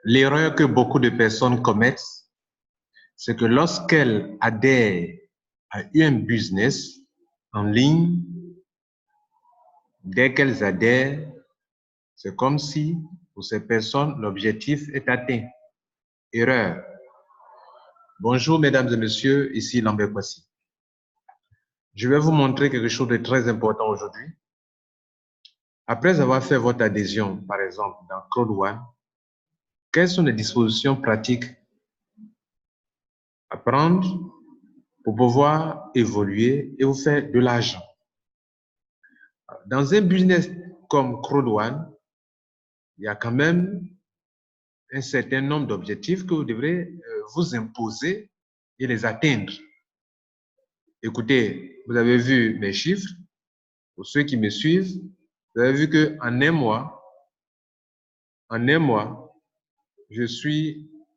L'erreur que beaucoup de personnes commettent, c'est que lorsqu'elles adhèrent à un business en ligne, dès qu'elles adhèrent, c'est comme si pour ces personnes, l'objectif est atteint. Erreur. Bonjour mesdames et messieurs, ici Lambert Kwasi. Je vais vous montrer quelque chose de très important aujourd'hui. Après avoir fait votre adhésion, par exemple, dans Crowd One, quelles sont les dispositions pratiques à prendre pour pouvoir évoluer et vous faire de l'argent? Dans un business comme Crowd One, il y a quand même un certain nombre d'objectifs que vous devrez vous imposer et les atteindre. Écoutez, vous avez vu mes chiffres. Pour ceux qui me suivent, vous avez vu qu'en un mois,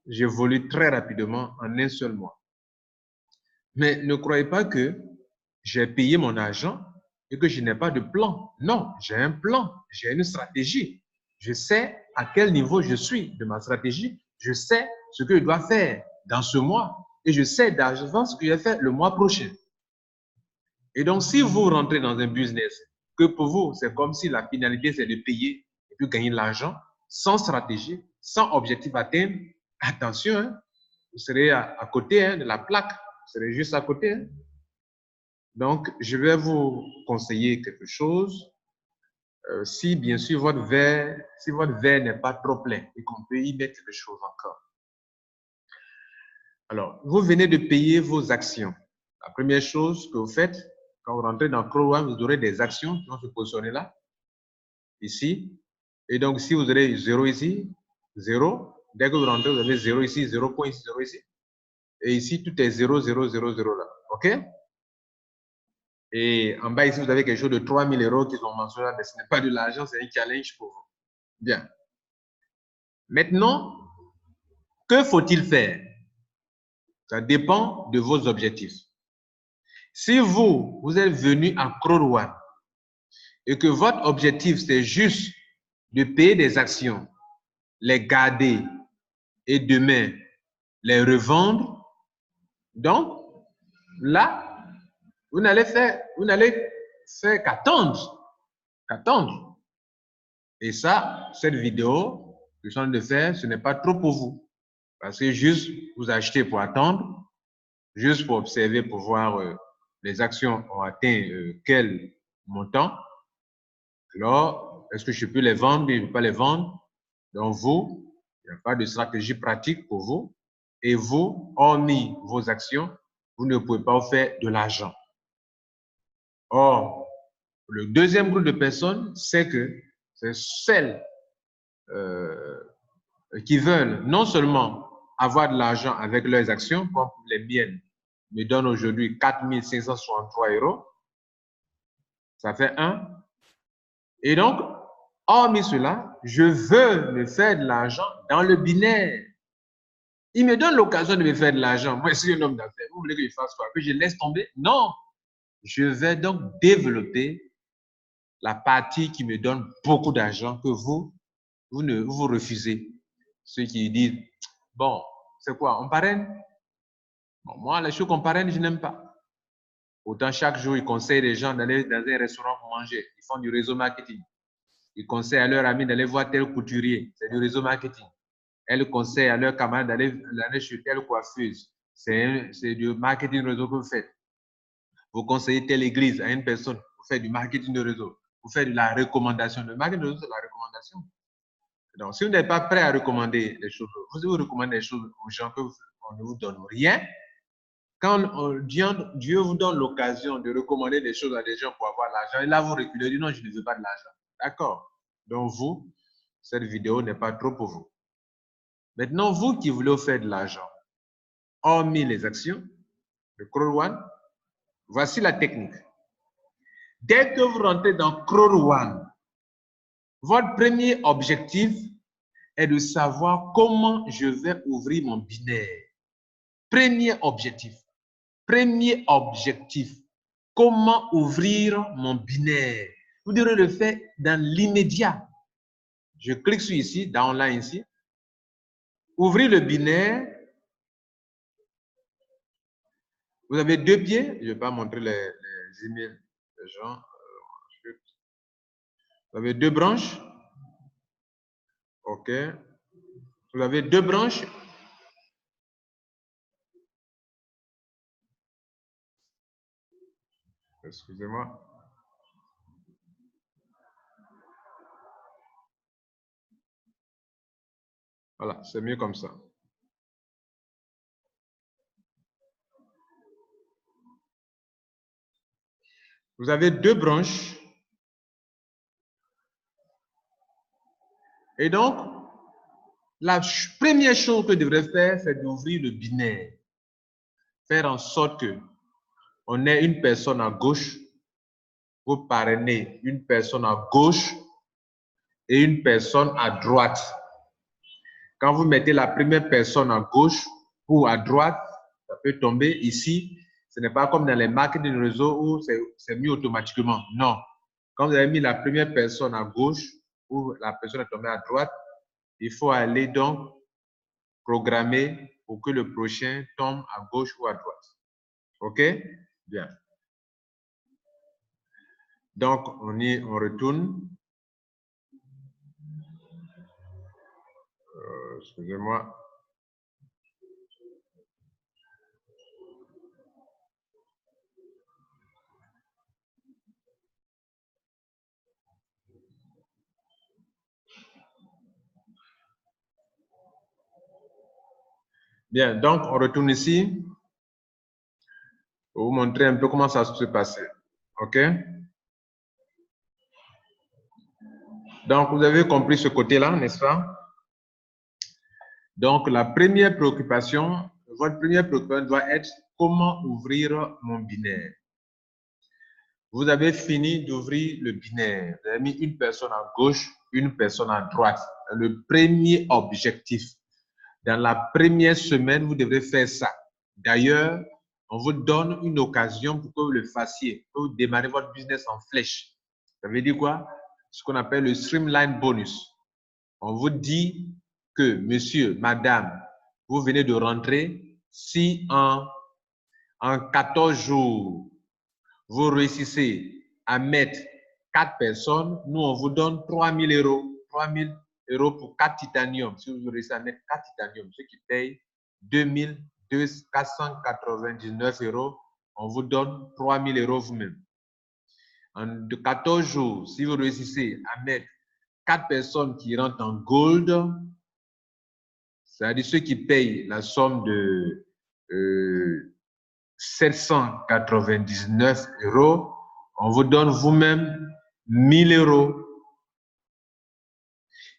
j'évolue très rapidement en un seul mois. Mais ne croyez pas que j'ai payé mon argent et que je n'ai pas de plan. Non, j'ai un plan, j'ai une stratégie. Je sais à quel niveau je suis de ma stratégie. Je sais ce que je dois faire dans ce mois et je sais d'avance ce que je vais faire le mois prochain. Et donc, si vous rentrez dans un business que pour vous, c'est comme si la finalité, c'est de payer et puis gagner de l'argent, sans stratégie, sans objectif atteint, attention, hein, vous serez à côté de la plaque, vous serez juste à côté. Hein. Donc, je vais vous conseiller quelque chose. Si, bien sûr, votre verre n'est pas trop plein et qu'on peut y mettre quelque chose encore. Alors, vous venez de payer vos actions. La première chose que vous faites, quand vous rentrez dans Crowd One, vous aurez des actions qui vont se positionner là, ici. Et donc, si vous aurez 0 ici, 0, dès que vous rentrez, vous avez 0 ici, 0 point ici, 0 ici. Et ici, tout est 0, 0, 0, 0 là. OK? Et en bas ici, vous avez quelque chose de 3 000 € qui sont mentionnés là, mais ce n'est pas de l'argent, c'est un challenge pour vous. Bien. Maintenant, que faut-il faire? Ça dépend de vos objectifs. Si vous êtes venu à Crowd One et que votre objectif, c'est juste de payer des actions, les garder et demain les revendre, donc là, vous n'allez faire qu'attendre. Et ça, cette vidéo que je suis en train de faire, ce n'est pas trop pour vous. Parce que juste vous achetez pour attendre, juste pour observer, pour voir les actions ont atteint quel montant. Alors, est-ce que je peux les vendre ou je ne peux pas les vendre? Donc, vous, il n'y a pas de stratégie pratique pour vous. Et vous, hormis vos actions, vous ne pouvez pas faire de l'argent. Or, le deuxième groupe de personnes, c'est que c'est celles qui veulent non seulement avoir de l'argent avec leurs actions, comme les miennes me donnent aujourd'hui 4 563 €. Ça fait 1. Et donc, hormis cela, je veux me faire de l'argent dans le binaire. Il me donne l'occasion de me faire de l'argent. Moi, je suis un homme d'affaires. Vous voulez que je fasse quoi? Que je laisse tomber? Non. Je vais donc développer la partie qui me donne beaucoup d'argent que vous refusez. Ceux qui disent, bon, c'est quoi? On parraine? Bon, moi, les choses qu'on parraine, je n'aime pas. Autant chaque jour, ils conseillent les gens d'aller dans un restaurant pour manger. Ils font du réseau marketing. Ils conseillent à leurs amis d'aller voir tel couturier. C'est du réseau marketing. Elles conseillent à leurs camarades d'aller chez telle coiffeuse. C'est du marketing réseau que vous faites. Vous conseillez telle église à une personne. Vous faites du marketing de réseau. Vous faites de la recommandation. Le marketing de réseau, c'est la recommandation. Donc, si vous n'êtes pas prêt à recommander les choses, vous recommandez les choses aux gens qu'on ne vous donne rien. Quand Dieu vous donne l'occasion de recommander des choses à des gens pour avoir l'argent, et là, vous reculez, dites non, je ne veux pas de l'argent. D'accord. Donc, vous, cette vidéo n'est pas trop pour vous. Maintenant, vous qui voulez faire de l'argent, hormis les actions de Crowd One, voici la technique. Dès que vous rentrez dans Crowd One, votre premier objectif est de savoir comment je vais ouvrir mon binaire. Premier objectif. Comment ouvrir mon binaire? Vous devrez le faire dans l'immédiat. Je clique sur ici, downline ici. Ouvrez le binaire. Vous avez 2 pieds. Je ne vais pas montrer les emails des gens. Vous avez 2 branches. OK. Vous avez 2 branches. Excusez-moi. Voilà, c'est mieux comme ça. Vous avez 2 branches. Et donc, la première chose que vous devrez faire, c'est d'ouvrir le binaire. Faire en sorte que on ait une personne à gauche, vous parrainez une personne à gauche et une personne à droite. Quand vous mettez la première personne à gauche ou à droite, ça peut tomber ici. Ce n'est pas comme dans les marketing réseau où c'est mis automatiquement. Non. Quand vous avez mis la première personne à gauche ou la personne est tombée à droite, il faut aller donc programmer pour que le prochain tombe à gauche ou à droite. OK? Bien. Donc, on retourne. Excusez-moi. Bien, donc on retourne ici pour vous montrer un peu comment ça se passait. OK? Donc, vous avez compris ce côté-là, n'est-ce pas? Donc, la première préoccupation, votre première préoccupation doit être comment ouvrir mon binaire. Vous avez fini d'ouvrir le binaire. Vous avez mis une personne à gauche, une personne à droite. Le premier objectif. Dans la première semaine, vous devrez faire ça. D'ailleurs, on vous donne une occasion pour que vous le fassiez, pour démarrer votre business en flèche. Ça veut dire quoi? Ce qu'on appelle le streamline bonus. On vous dit que, monsieur, madame, vous venez de rentrer, si en 14 jours, vous réussissez à mettre 4 personnes, nous, on vous donne 3 000 euros. 3 000 euros pour 4 titanium. Si vous réussissez à mettre 4 titanium, ceux qui payent 2 499 euros, on vous donne 3 000 euros vous-même. En 14 jours, si vous réussissez à mettre 4 personnes qui rentrent en gold, c'est-à-dire ceux qui payent la somme de 799 euros, on vous donne vous-même 1 000 euros.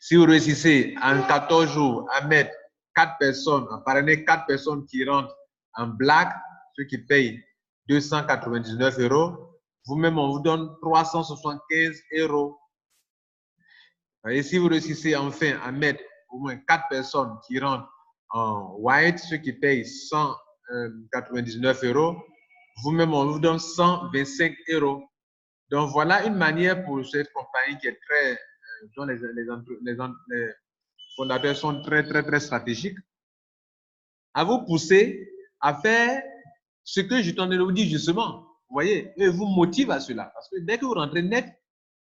Si vous réussissez en 14 jours à mettre 4 personnes, à parrainer 4 personnes qui rentrent en black, ceux qui payent 299 euros, vous-même, on vous donne 375 euros. Et si vous réussissez enfin à mettre au moins 4 personnes qui rentrent en white, ceux qui payent 199 euros, vous-même, on vous donne 125 euros. Donc, voilà une manière pour cette compagnie qui est très, dont les fondateurs sont très, très, très stratégiques, à vous pousser à faire ce que je t'en ai dit justement. Vous voyez, et vous motive à cela. Parce que dès que vous rentrez net,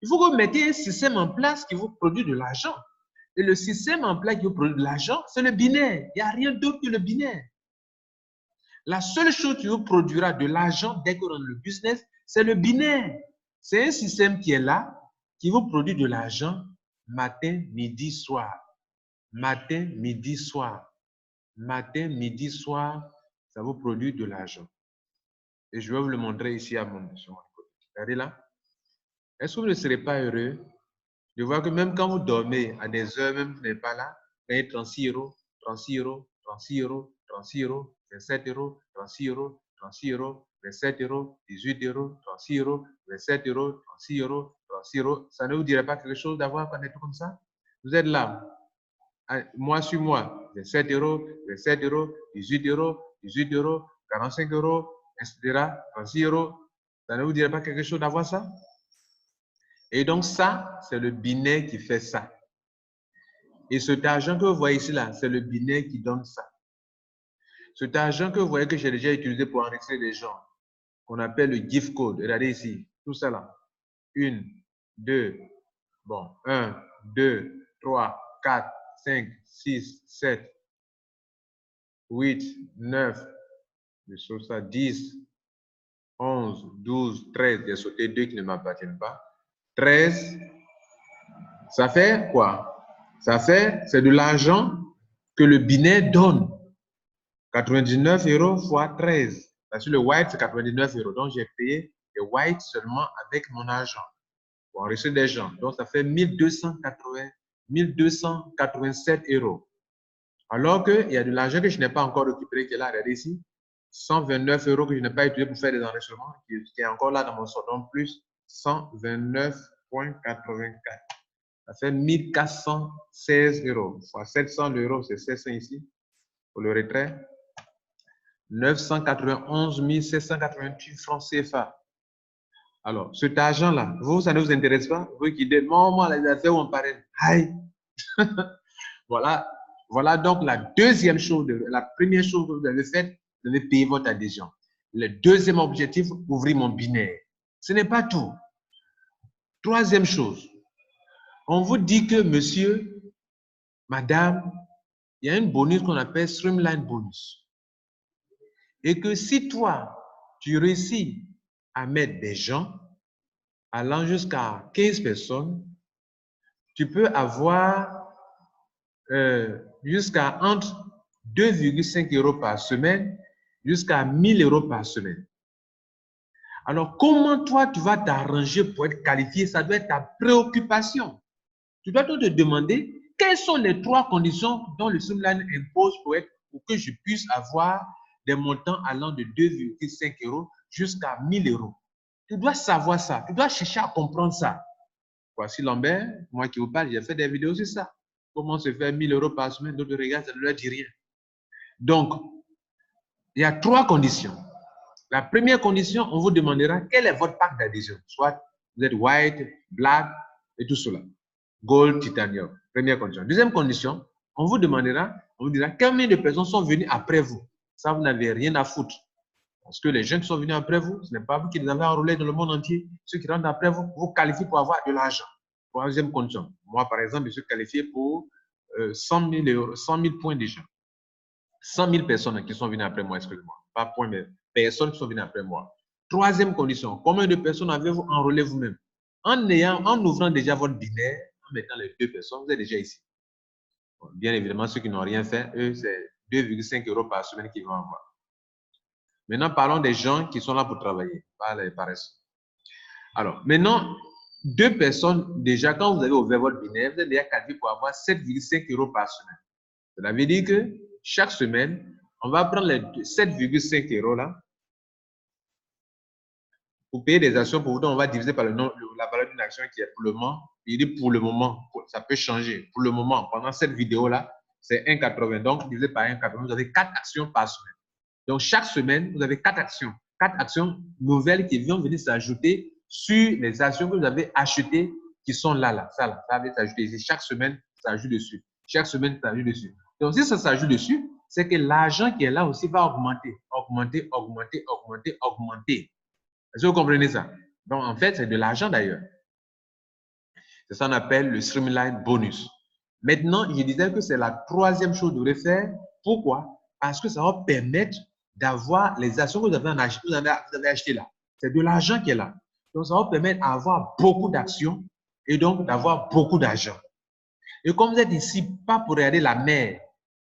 il faut que vous mettiez un système en place qui vous produit de l'argent. Et le système en place qui vous produit de l'argent, c'est le binaire. Il n'y a rien d'autre que le binaire. La seule chose qui vous produira de l'argent dès que vous rentrez dans le business, c'est le binaire. C'est un système qui est là, qui vous produit de l'argent matin, midi, soir. Matin, midi, soir. Matin, midi, soir, ça vous produit de l'argent. Et je vais vous le montrer ici sur mon côté. Regardez là. Est-ce que vous ne serez pas heureux de voir que même quand vous dormez à des heures, même vous n'êtes pas là, vous gagnez 36 euros, 36 euros, 36 euros, 36 euros, 27 euros, 36 euros, 36 euros, 27 euros, 18 euros, 36 euros, 27 euros, 36 euros, 36 euros. Ça ne vous dirait pas quelque chose d'avoir un être comme ça? Vous êtes là, mois sur mois, 27 euros, 27 euros, 18 euros, 18 euros, 45 euros, etc., 36 euros. Ça ne vous dirait pas quelque chose d'avoir ça? Et donc ça, c'est le binaire qui fait ça. Et cet argent que vous voyez ici, là, c'est le binaire qui donne ça. Cet argent que vous voyez que j'ai déjà utilisé pour enregistrer les gens, qu'on appelle le gift code. Regardez ici, tout ça là. 1, 2, bon, 1, 2, 3, 4, 5, 6, 7, 8, 9, je trouve ça 10, 11, 12, 13. J'ai sauté 2 qui ne m'appartiennent pas. 13, ça fait quoi? Ça fait, c'est de l'argent que le binaire donne. 99 € fois 13. Parce que le white, c'est 99 €. Donc, j'ai payé le white seulement avec mon argent pour enregistrer des gens. Donc, ça fait 1287 €. Alors qu'il y a de l'argent que je n'ai pas encore récupéré, qui est là, regardez ici. 129 € que je n'ai pas utilisé pour faire des enregistrements, qui est encore là dans mon solde. Donc, plus 129,84. Ça fait 1416 €. Fois 700 €, c'est 700 ici, pour le retrait. 991 788 francs CFA. Alors, cet argent-là, vous, ça ne vous intéresse pas? Vous qui dites, moi, les affaires où on parle, aïe. Voilà donc la deuxième chose, la première chose que vous avez faite, vous avez payé votre adhésion. Le deuxième objectif, ouvrir mon binaire. Ce n'est pas tout. Troisième chose, on vous dit que monsieur, madame, il y a une bonus qu'on appelle Streamline Bonus. Et que si toi, tu réussis à mettre des gens allant jusqu'à 15 personnes, tu peux avoir jusqu'à entre 2,5 € par semaine jusqu'à 1000 € par semaine. Alors, comment toi, tu vas t'arranger pour être qualifié? Ça doit être ta préoccupation. Tu dois te demander quelles sont les 3 conditions dont le Streamline impose pour que je puisse avoir des montants allant de 2,5 € jusqu'à 1000 €. Tu dois savoir ça. Tu dois chercher à comprendre ça. Voici Lambert, moi qui vous parle, j'ai fait des vidéos sur ça. Comment se faire 1000 € par semaine, d'autres regardent, ça ne leur dit rien. Donc, il y a 3 conditions. La première condition, on vous demandera quel est votre pack d'adhésion. Soit vous êtes white, black et tout cela. Gold, titanium. Première condition. Deuxième condition, on vous dira combien de personnes sont venues après vous. Ça, vous n'avez rien à foutre. Parce que les gens qui sont venus après vous, ce n'est pas vous qui les avez enrôlés dans le monde entier. Ceux qui rentrent après vous, vous qualifiez pour avoir de l'argent. Troisième condition. Moi, par exemple, je suis qualifié pour 100 000 points déjà. 100 000 personnes qui sont venues après moi, excusez-moi. Pas points, mais personnes qui sont venues après moi. Troisième condition. Combien de personnes avez-vous enrôlé vous-même? En ouvrant déjà votre binaire, en mettant les 2 personnes, vous êtes déjà ici. Bon, bien évidemment, ceux qui n'ont rien fait, eux, c'est 2,5 € par semaine qu'ils vont avoir. Maintenant, parlons des gens qui sont là pour travailler, pas les paresseux. Alors, maintenant, 2 personnes, déjà, quand vous avez ouvert votre binaire, vous êtes déjà qualifié pour avoir 7,5 € par semaine. Cela veut dire que chaque semaine, on va prendre les 7,5 € là pour payer des actions. Pour vous, on va diviser par la valeur d'une action qui est pour le moment. Il dit pour le moment, ça peut changer. Pour le moment, pendant cette vidéo-là, c'est 1,80. Donc, divisé par 1,80, vous avez 4 actions par semaine. Donc, chaque semaine, vous avez 4 actions. 4 actions nouvelles qui vont venir s'ajouter sur les actions que vous avez achetées qui sont là. Ça va s'ajouter ici. Chaque semaine, ça ajoute dessus. Chaque semaine, ça ajoute dessus. Donc, si ça s'ajoute dessus, c'est que l'argent qui est là aussi va augmenter. Est-ce que vous comprenez ça? Donc, en fait, c'est de l'argent d'ailleurs. C'est ça qu'on appelle le Streamline Bonus. Maintenant, je disais que c'est la troisième chose que vous devez faire. Pourquoi? Parce que ça va permettre d'avoir les actions que vous avez achetées là. C'est de l'argent qui est là. Donc, ça va permettre d'avoir beaucoup d'actions et donc d'avoir beaucoup d'argent. Et comme vous êtes ici, pas pour regarder la mer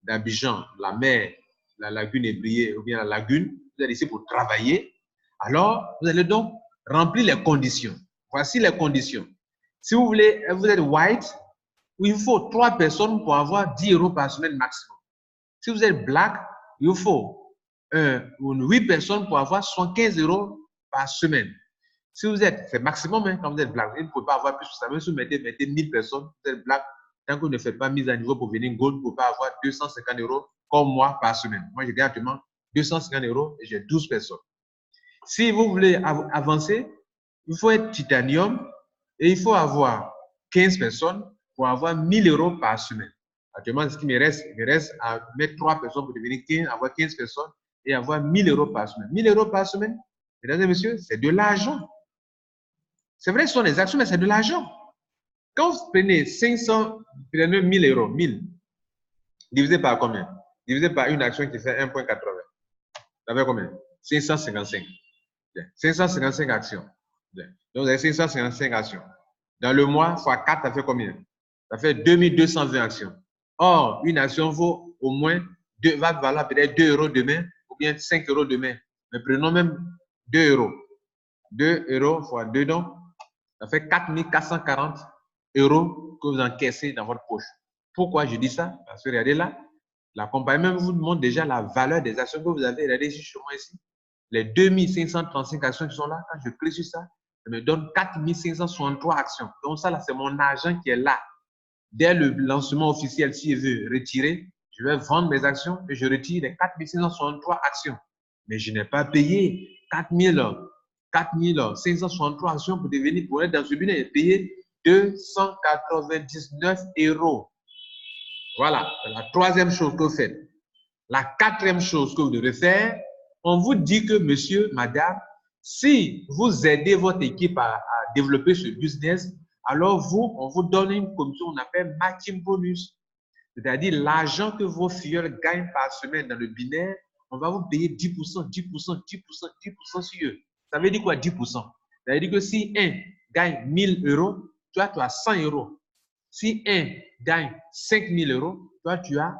d'Abidjan, la mer, la lagune ébriée ou bien la lagune, vous êtes ici pour travailler. Alors, vous allez donc remplir les conditions. Voici les conditions. Si vous voulez, vous êtes white, il vous faut 3 personnes pour avoir 10 € par semaine maximum. Si vous êtes black, il vous faut 8 personnes pour avoir 75 € par semaine. Si vous êtes, c'est maximum hein, quand vous êtes black, vous ne pouvez pas avoir plus que ça. Même si vous mettez 1000 personnes, vous êtes black, tant que vous ne faites pas mise à niveau pour venir gold, vous ne pouvez pas avoir 250 € comme moi par semaine. Moi, j'ai directement 250 € et j'ai 12 personnes. Si vous voulez avancer, il faut être titanium et il faut avoir 15 personnes pour avoir 1000 € par semaine. Actuellement, ce qui me reste, il me reste à mettre 3 personnes pour devenir 15, avoir 15 personnes et avoir 1000 euros par semaine. 1000 euros par semaine, mesdames et messieurs, c'est de l'argent. C'est vrai, ce sont des actions, mais c'est de l'argent. Quand vous prenez 500, prenez 1000 euros, 1000, divisé par combien? Divisé par une action qui fait 1,80. Ça fait combien? 555. 555 actions. Donc, vous avez 555 actions. Dans le mois, fois 4, ça fait combien? Ça fait 2220 actions. Or, une action vaut au moins, va valoir peut-être 2 euros demain ou bien 5 euros demain. Mais prenons même 2 euros. 2 euros fois 2 donc, ça fait 4440 euros que vous encaissez dans votre poche. Pourquoi je dis ça? Parce que regardez là, la compagnie même vous montre déjà la valeur des actions que vous avez. Regardez chez moi ici. Les 2535 actions qui sont là, quand je clique sur ça, ça me donne 4563 actions. Donc ça là, c'est mon argent qui est là. Dès le lancement officiel, si je veux retirer, je vais vendre mes actions et je retire les 4563 actions. Mais je n'ai pas payé 4563 actions pour devenir, pour être dans ce business. J'ai payé 299 euros. Voilà, c'est la troisième chose que vous faites. La quatrième chose que vous devez faire, on vous dit que, monsieur, madame, si vous aidez votre équipe à développer ce business, alors on vous donne une commission qu'on appelle matching bonus. C'est-à-dire l'argent que vos filles gagnent par semaine dans le binaire, on va vous payer 10%, 10%, 10%, 10% sur eux. Ça veut dire quoi 10%? Ça veut dire que si un gagne 1000 euros, toi, tu as 100 euros. Si un gagne 5000 euros, toi, tu as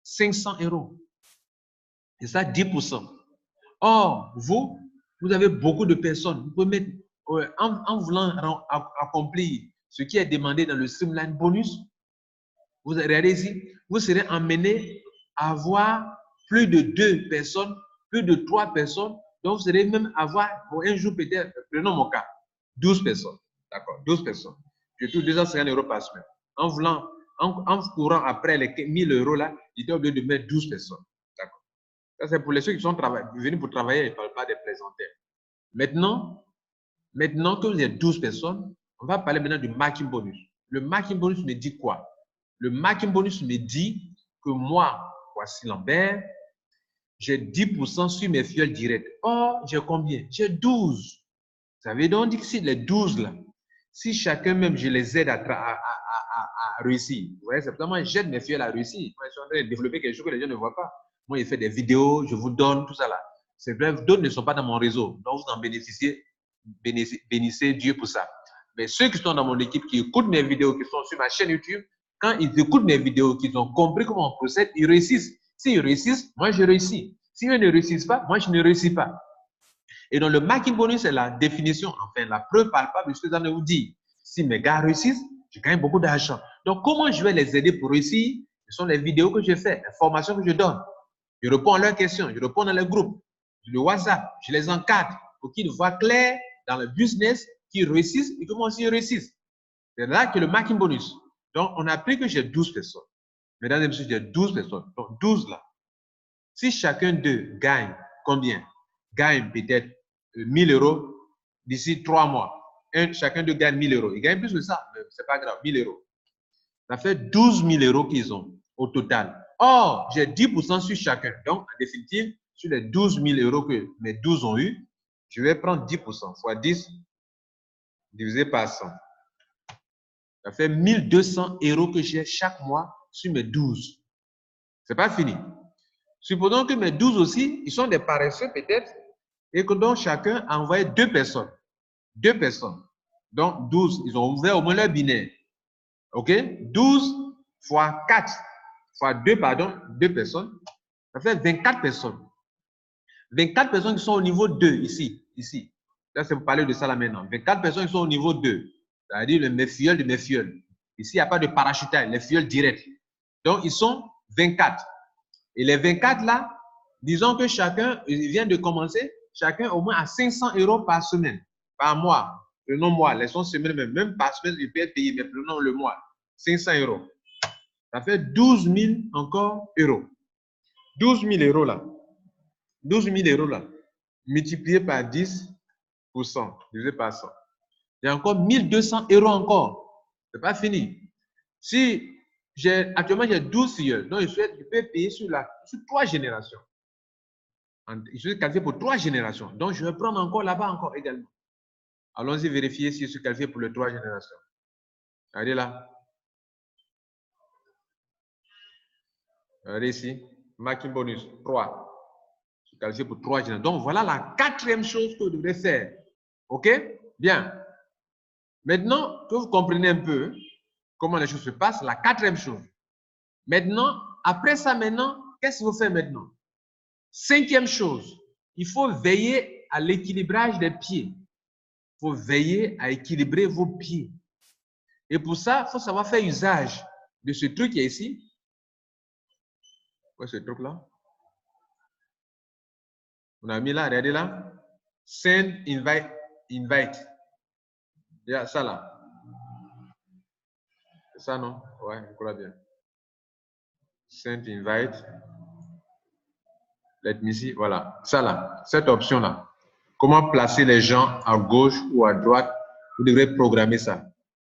500 euros. C'est ça, 10%. Or, vous avez beaucoup de personnes. Vous pouvez mettre, en voulant accomplir ce qui est demandé dans le Streamline bonus, vous regardez ici, vous serez amené à avoir plus de 2 personnes, plus de 3 personnes. Donc, vous serez même avoir, pour un jour peut-être, prenons mon cas, 12 personnes. D'accord, 12 personnes. Je touche 250 euros par semaine. En courant après les 1000 euros là, j'étais obligé de mettre 12 personnes. D'accord. Ça, c'est pour les ceux qui sont venus pour travailler, ils ne parlent pas des plaisantins. Maintenant que vous êtes 12 personnes, on va parler maintenant du marketing bonus. Le marketing bonus me dit quoi? Le marketing bonus me dit que moi, voici Lambert, j'ai 10% sur mes fioles directes. Or, j'ai combien? J'ai 12. Ça veut donc dire que si les 12 là, si chacun même, je les aide à réussir. Vous voyez, c'est vraiment, j'aide mes fioles à réussir. Moi, je suis en train de développer quelque chose que les gens ne voient pas. Moi, je fais des vidéos, je vous donne tout ça là. C'est vrai, d'autres ne sont pas dans mon réseau. Donc, vous en bénéficiez, bénissez Dieu pour ça. Mais ceux qui sont dans mon équipe, qui écoutent mes vidéos, qui sont sur ma chaîne YouTube, quand ils écoutent mes vidéos, qu'ils ont compris comment on procède, ils réussissent. S'ils réussissent, moi, je réussis. Si eux ne réussissent pas, moi, je ne réussis pas. Et donc, le marketing bonus, c'est la définition, enfin, la preuve palpable de ce que ça vous dit. Si mes gars réussissent, je gagne beaucoup d'argent. Donc, comment je vais les aider pour réussir? Ce sont les vidéos que je fais, les formations que je donne. Je réponds à leurs questions, je réponds dans les groupes, le WhatsApp, je les encadre pour qu'ils voient clair dans le business, qu'ils réussissent et comment ils réussissent. C'est là que le marketing bonus. Donc, on a pris que j'ai 12 personnes. Mesdames et messieurs, j'ai 12 personnes. Donc, 12 là. Si chacun d'eux gagne combien? Gagne peut-être 1000 euros d'ici 3 mois. Chacun d'eux gagne 1000 euros. Il gagne plus que ça, mais ce n'est pas grave, 1000 euros. Ça fait 12 000 euros qu'ils ont au total. Or, j'ai 10% sur chacun. Donc, en définitive, sur les 12 000 euros que mes 12 ont eu, je vais prendre 10% fois 10 divisé par 100. Ça fait 1200 euros que j'ai chaque mois sur mes 12. Ce n'est pas fini. Supposons que mes 12 aussi, ils sont des paresseux peut-être, et que donc chacun a envoyé 2 personnes. 2 personnes. Donc 12, ils ont ouvert au moins leur binaire. OK? 12 fois 4, fois 2, pardon, 2 personnes, ça fait 24 personnes. 24 personnes qui sont au niveau 2, ici. Là, c'est pour parler de ça là maintenant. 24 personnes qui sont au niveau 2, c'est-à-dire mes filleuls de mes filleuls. Ici, il n'y a pas de parachutage, les filleuls directs. Donc, ils sont 24. Et les 24 là, disons que chacun, il vient de commencer, chacun au moins à 500 euros par semaine, par mois. Prenons mois, laissons semaine même par semaine, il peut être payé, mais prenons le mois. 500 euros. Ça fait 12 000 encore euros. 12 000 euros là. 12 000 euros là. Multiplié par 10%, divisé par 100. Il y a encore 1200 euros encore. Ce n'est pas fini. Si Actuellement, j'ai 12 filleuls. Donc, je peux payer sur 3 générations. Je suis qualifié pour 3 générations. Donc, je vais prendre encore là-bas encore également. Allons-y vérifier si je suis qualifié pour les 3 générations. Regardez là. Regardez ici. Marking bonus 3. Je suis qualifié pour 3 générations. Donc, voilà la 4e chose que vous devrez faire. OK? Bien. Maintenant que vous comprenez un peu comment les choses se passent, la 4e chose. Maintenant, après ça, qu'est-ce qu'il faut faire maintenant? 5e chose, il faut veiller à l'équilibrage des pieds. Il faut veiller à équilibrer vos pieds. Et pour ça, il faut savoir faire usage de ce truc qui est ici. Quoi, ce truc-là? On a mis là, regardez là. Send, invite. Il y a ça là. C'est ça, non? Ouais, je crois bien. Send, invite. Let me see. Voilà. Ça là. Cette option-là. Comment placer les gens à gauche ou à droite? Vous devrez programmer ça.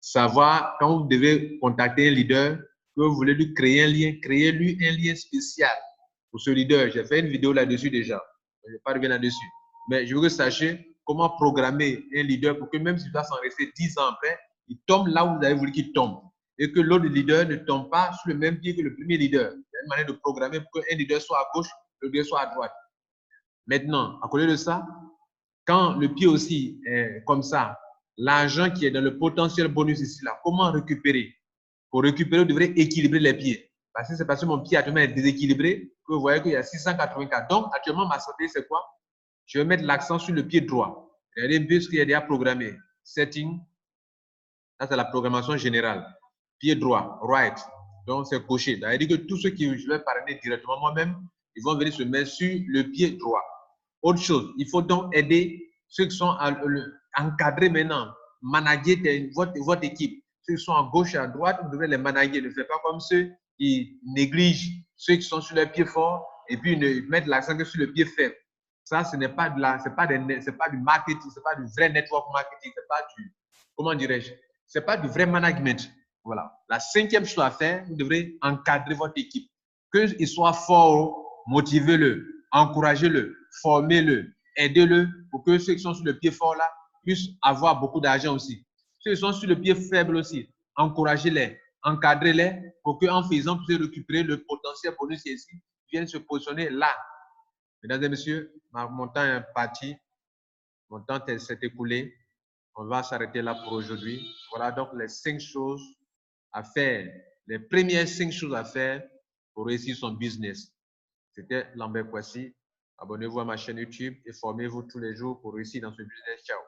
Savoir quand vous devez contacter un leader, que vous voulez lui créer un lien, créez-lui un lien spécial pour ce leader. J'ai fait une vidéo là-dessus déjà. Je ne vais pas revenir là-dessus. Mais je veux que vous sachiez comment programmer un leader pour que même s'il doit s'en rester 10 ans après, il tombe là où vous avez voulu qu'il tombe. Et que l'autre leader ne tombe pas sur le même pied que le premier leader. Il y a une manière de programmer pour qu'un leader soit à gauche, le leader soit à droite. Maintenant, à côté de ça, quand le pied aussi est comme ça, l'argent qui est dans le potentiel bonus ici, là, comment récupérer? Pour récupérer, vous devrez équilibrer les pieds. Parce que c'est parce que mon pied actuellement est déséquilibré que vous voyez qu'il y a 684. Donc, actuellement, ma stratégie, c'est quoi? Je vais mettre l'accent sur le pied droit. Regardez un peu ce qu'il y a déjà programmé. Setting. Ça, c'est la programmation générale. Pied droit, right. Donc, c'est coché. Ça veut dire que tous ceux qui je vais parler directement moi-même, ils vont venir se mettre sur le pied droit. Autre chose, il faut donc aider ceux qui sont encadrés maintenant, manager votre équipe. Ceux qui sont à gauche et à droite, vous devez les manager. Ne faites pas comme ceux qui négligent ceux qui sont sur le pied fort et puis ne mettent l'accent que sur le pied faible. Ça, ce n'est pas c'est pas du marketing, c'est pas du vrai network marketing, c'est pas du, comment dirais-je, c'est pas du vrai management. Voilà. La 5e chose à faire, vous devrez encadrer votre équipe. Qu'il soit fort, motivez-le, encouragez-le, formez-le, aidez-le pour que ceux qui sont sur le pied fort là puissent avoir beaucoup d'argent aussi. Ceux qui sont sur le pied faible aussi, encouragez-les, encadrez-les pour qu'en faisant, vous puissiez récupérer le potentiel bonus ici, viennent se positionner là. Mesdames et messieurs, mon temps est parti, mon temps s'est écoulé. On va s'arrêter là pour aujourd'hui. Voilà donc les 5 choses à faire, les premières 5 choses à faire pour réussir son business. C'était Lambert Kwasi. Abonnez-vous à ma chaîne YouTube et formez-vous tous les jours pour réussir dans ce business. Ciao.